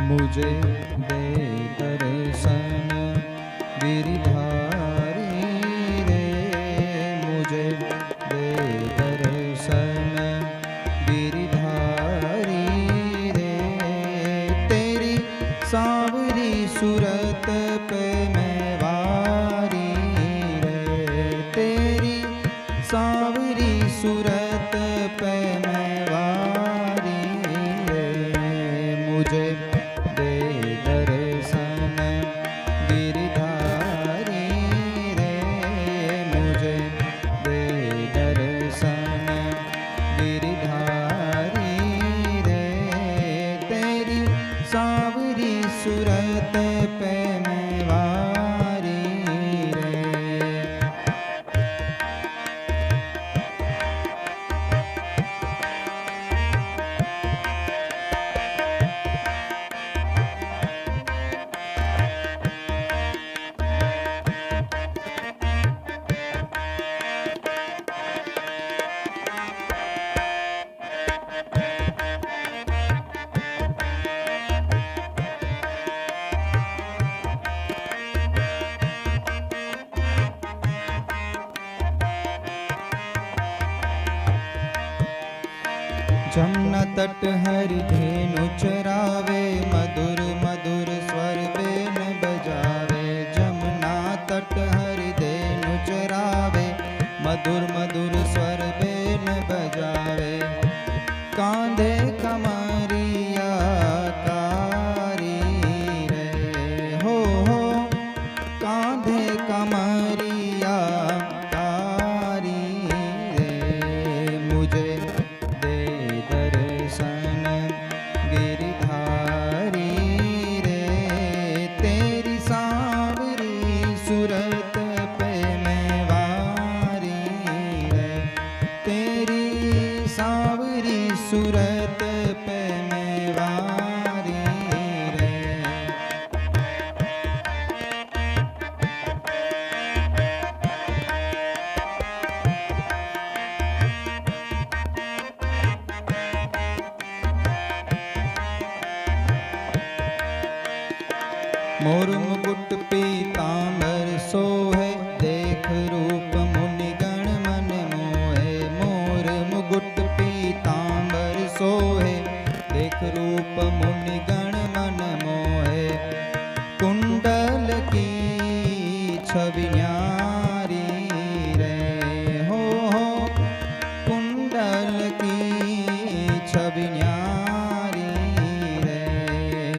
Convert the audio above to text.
मुझे दे दर्शन गिरधारी रे, मुझे दे दर्शन गिरधारी रे। तेरी सांवरी सूरत पे मैं वारी रे, तेरी सांवरी सूरत पे मैं वारी रे। मुझे दे दर्शन गिरधारी रे, मुझे दे दर्शन गिरधारी रे। तेरी सांवरी सूरत पे मैं वारी रे। जमुना तट हरि धेनु चरावे, मधुर मधुर स्वर बेन बजावे। जमुना तट हरि धेनु चरावे, मधुर मधुर स्वर बेन बजावे। कांधे कमरिया कारी रे, हो कांधे कमरिया कारी रे। मुझे दे दर्शन गिरधारी रे, तेरी सांवरी सूरत पे मैं वारी रे, तेरी सांवरी सूरत पे मैं वारी रे। मोर मुकुट पीताम्बर